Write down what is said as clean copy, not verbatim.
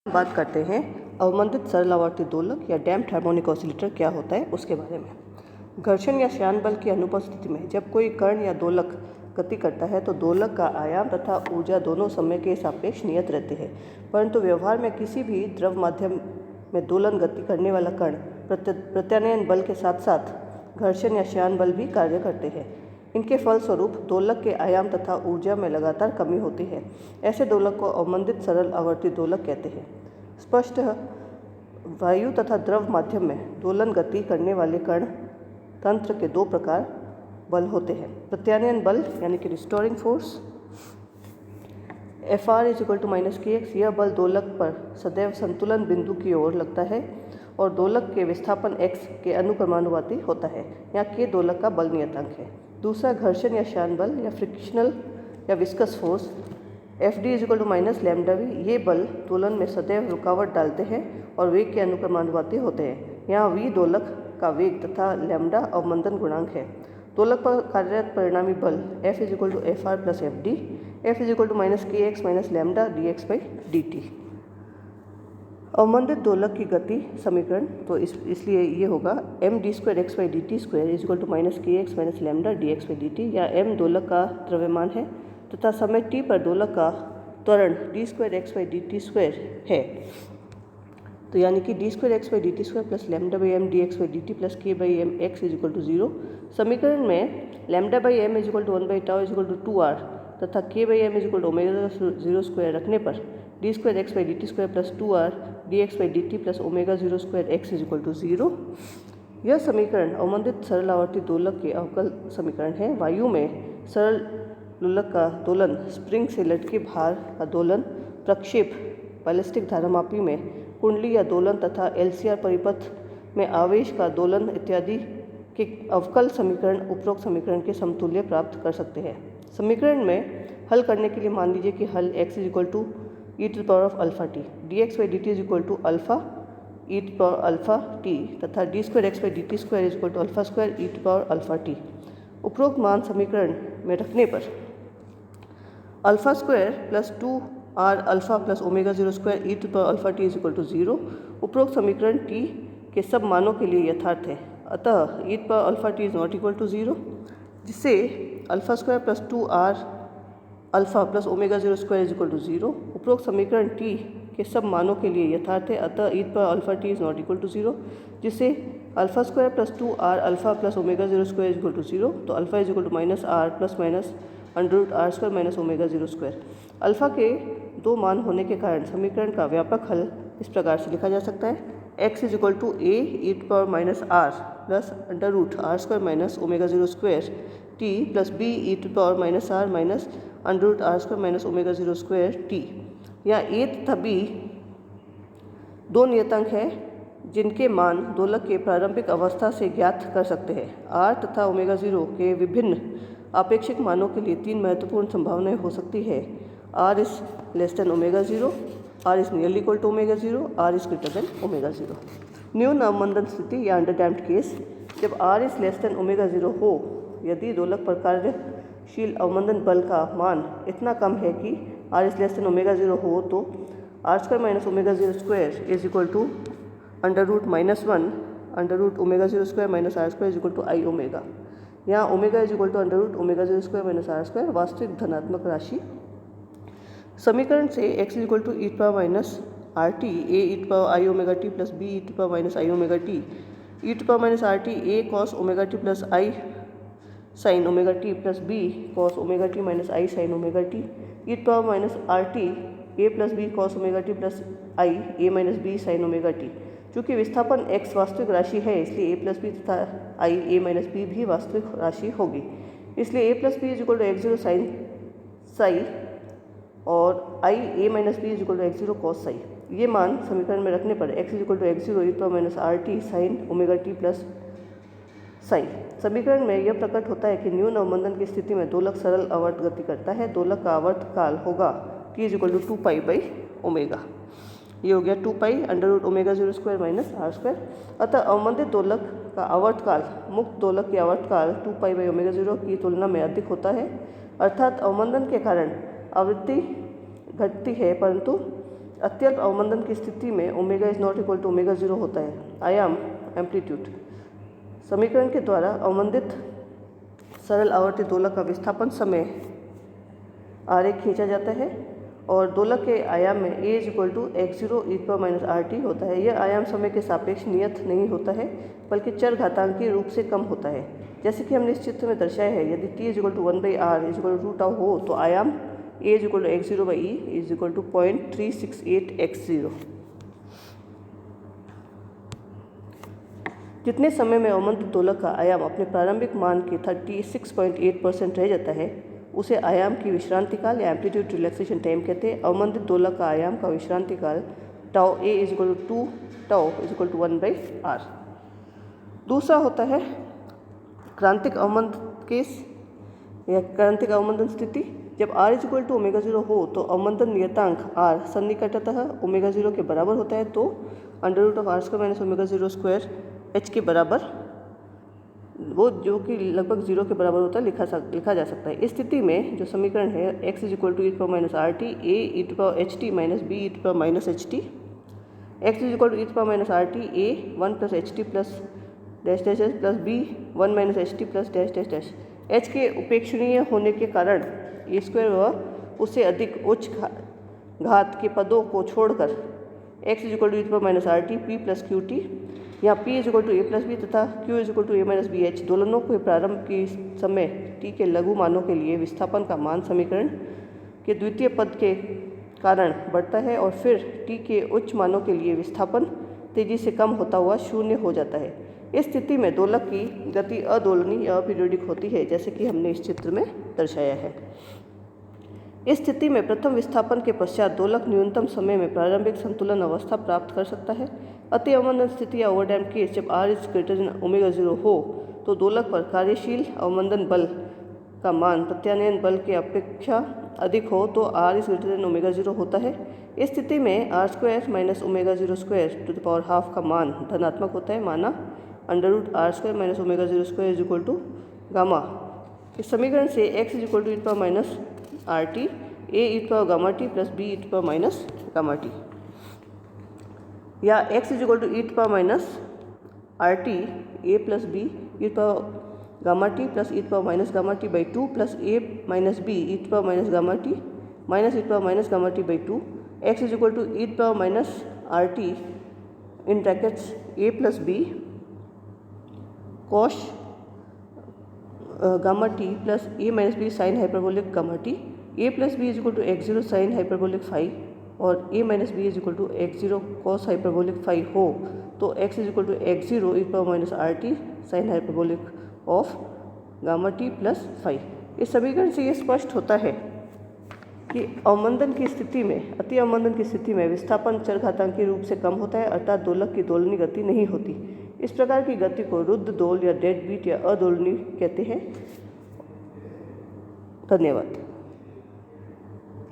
बात करते हैं अवमंदित सरल आवर्ती दोलक या डैम्प्ड हार्मोनिक ऑसिलेटर क्या होता है उसके बारे में। घर्षण या श्यान बल की अनुपस्थिति में जब कोई कण या दोलक गति करता है तो दोलक का आयाम तथा ऊर्जा दोनों समय के सापेक्ष नियत रहते हैं, परंतु व्यवहार में किसी भी द्रव माध्यम में दोलन गति करने वाला कण प्रत्यानयन बल के साथ साथ घर्षण या श्यान बल भी कार्य करते हैं। इनके फलस्वरूप दोलक के आयाम तथा ऊर्जा में लगातार कमी होती है। ऐसे दोलक को अवमंदित सरल आवर्ती दोलक कहते हैं। स्पष्ट वायु तथा द्रव माध्यम में दोलन गति करने वाले कण तंत्र के दो प्रकार बल होते हैं। प्रत्यानयन बल यानी कि रिस्टोरिंग फोर्स Fr = kx, यह बल दोलक पर सदैव संतुलन बिंदु की ओर लगता है और दोलक के विस्थापन x के अनुक्रमानुपाती होता है। यहाँ k दोलक का बल नियतांक है। दूसरा घर्षण या श्यान बल या फ्रिक्शनल या विस्कस फोर्स Fd = λv, ये बल दोलन में सदैव रुकावट डालते हैं और वेग के अनुक्रमानुपाती होते हैं। यहाँ v दोलक का वेग तथा लैम्डा अवमंदन गुणांक है। दोलक पर कार्यरत परिणामी बल F = Fr + Fd, F = kx - lambda dx/dt। अवमंदित दोलक की गति समीकरण तो इसलिए ये होगा md2x/dt² = kx - लैम्डा dx/dt, या m दोलक का द्रव्यमान है तथा समय t पर दोलक का त्वरण d2x/dt² है, तो यानी कि d2x/dt² + λm dx/dt + k/mx = 0। समीकरण में λm = 1/τ = 2r तथा k/m = ω02 रखने पर d2x/dt² + 2r dx/dt + ω02x = 0। यह समीकरण अवमंदित सरल आवर्ती दोलक के अवकल समीकरण है। वायु में सरल दोलक का दोलन, स्प्रिंग से लटके भार का दोलन, प्रक्षेप, बैलिस्टिक धारामापी में कुंडली या दोलन तथा LCR परिपथ में आवेश का दोलन इत्यादि के अवकल समीकरण उपरोक्त समीकरण के समतुल्य प्राप्त कर सकते हैं। समीकरण में हल करने के लिए मान लीजिए कि हल x = e⁴ dx/dt = alpha e⁴t तथा d2x/dt² = α²e⁴t। उपरोक्त मान समीकरण में रखने पर α² + 2r अल्फा + ω02 e⁴t = 0। उपरोक्त समीकरण t के सब मानों के लिए यथार्थ है, अतः e⁴t ≠ 0, जिससे α² + 2r अल्फा + ω02 0। उपरोक्त समीकरण t के सब मानों के लिए यथार्थ है, अतः e⁴t ≠ 0, जिससे α² + 2r अल्फा + ω02 0, तो α = r ± √r² - ω02। अल्फा के दो मान होने के कारण समीकरण का व्यापक हल इस प्रकार से लिखा जा सकता है: x = a e⁻r + √r² - ω02 t + b e⁻r - √r² - ω02 t। यहाँ a तथा b दो नियतांक हैं जिनके मान दोलक के प्रारंभिक अवस्था से ज्ञात कर सकते हैं। r तथा ω0 के विभिन्न आपेक्षिक मानों के लिए तीन महत्वपूर्ण संभावनाएं हो सकती है: r ≤ ω0, r = ω0, r > ω0। न्यून अवमंदन स्थिति या अंडरडैम्प्ड केस: जब r ≤ ω0 हो, यदि दोलक पर कार्यशील अवमंदन बल का मान इतना कम है कि r ≤ ω0 हो, तो r² - ω02 = √−1 √ω02 - r², यहाँ ω √ω02 - r² वास्तविक धनात्मक राशि। समीकरण से x = e⁻rt a e⁻iωt + b e⁻iωt e⁻rt a cos ωt + i sin ωt + b cos ωt - i sin ωt e⁻rt a + b cos ωt + i a - b sin ωt। चूँकि विस्थापन x वास्तविक राशि है, इसलिए a + b तथा i a - b भी वास्तविक राशि होगी। इसलिए a + b = x0 sin psi और i a - b = x0 cos psi। ये मान समीकरण में रखने पर x = x0 e⁻rt sin ωt + psi। समीकरण में यह प्रकट होता है कि न्यून अवमंदन की स्थिति में दोलक सरल आवर्त गति करता है। दोलक का आवर्त काल होगा t = 2π/ω। ये हो गया 2π √ω02 - r²। अतः अवमंदित दोलक का आवर्त काल मुक्त दोलक के आवर्त काल 2π/ω0 की तुलना में अधिक होता है, अर्थात अवमंदन के कारण आवृत्ति घटती है, परंतु अत्यल्प अवमंदन की स्थिति में omega is not equal to omega 0 होता है। आयाम एम्पलीट्यूड समीकरण के द्वारा अवमंदित सरल आवर्ती दोलक का विस्थापन समय आरेख खींचा जाता है और दोलक के आयाम में a is equal to x0 e⁻rt होता है। यह आयाम समय के सापेक्ष नियत नहीं होता है बल्कि चर घातांकीय रूप से कम होता है। जैसे कि हमने इस चित्र में दर्शाया है, यदि t is equal to 1/r is equal to 2 tau हो तो आयाम a is equal to x0/e is equal to 0.368 x0। जितने समय में अवमंदित दोलक का आयाम अपने प्रारंभिक मान के 36.8% रह जाता है उसे आयाम की विश्रांति काल या एम्पलीट्यूड रिलैक्सेशन टाइम कहते हैं। अवमंदित दोलक का आयाम का विश्रांति काल tau a is equal to 2 tau is equal to 1/r। दूसरा होता है क्रांतिक अवमंद केस या क्रांतिक अवमंदन स्थिति। जब r is equal to omega 0 हो तो अवमंदन नियतांक r सन्निकटतः ओमेगा 0 के बराबर होता है, तो √r² - ओमेगा 0 स्क्वायर h के बराबर, वो जो कि लगभग 0 के बराबर होता है, लिखा जा सकता है। इस स्थिति में जो समीकरण है x is equal to e⁻rt a e⁻ht minus b e⁻ht, x is equal to e⁻rt a 1 plus ht plus dash dash plus b 1 minus ht plus dash dash dash. h के उपेक्षणीय होने के कारण ए स्क्वायर व उससे अधिक उच्च घात के पदों को छोड़कर x is equal to e⁻rt p plus qt या p is equal to a plus B तथा q is equal to a minus B H दोलनों के प्रारंभ के समय t के लघु मानों के लिए विस्थापन का मान समीकरण के द्वितीय पद के कारण बढ़ता है और फिर t के उच्च मानों के लिए विस्थापन तेजी से कम होता हुआ शून्य हो जाता है। इस स्थिति में दोलक की गति अदोलनीय या अपीरियोडिक होती है, जैसे कि हमने इस चित्र में दर्शाया है। इस स्थिति में प्रथम विस्थापन के पश्चात दोलक न्यूनतम समय में प्रारंभिक संतुलन अवस्था प्राप्त कर सकता है। अति अवमंदन स्थिति या ओवरडैम्प केस जब r is greater than omega 0 हो तो दोलक पर कार्यशील अवमंदन बल का मान प्रत्यानयन बल के अपेक्षा अधिक हो तो r is greater than omega 0 होता है। इस स्थिति में r² minus omega 0 square to the power half का मान धनात्मक होता है, माना √r² minus omega 0 square is equal to gamma. इस समीकरण से x is equal to e⁻rt a e⁻γt plus b e⁻γt या x is equal to e⁻rt a plus b e⁻γt plus e⁻γt/2 plus a minus b e⁻γt minus e⁻γt/2। x is equal to e⁻rt in brackets a plus b cosh gamma t plus a minus b sine hyperbolic gamma t, a plus b is equal to x0 sine hyperbolic five और a minus b is equal to x0 cos hyperbolic five हो तो x is equal to x0 e⁻rt sine hyperbolic of gamma t plus five. इस समीकरण से ये स्पष्ट होता है कि अवमंदन की स्थिति में, अति अवमंदन की स्थिति में विस्थापन चरघातांकी रूप से कम होता है, अर्थात दोलक की दोलनी गति नहीं होती। इस प्रकार की गति को रुद्ध दोल या डेड बीट या अदोलनी कहते हैं। धन्यवाद।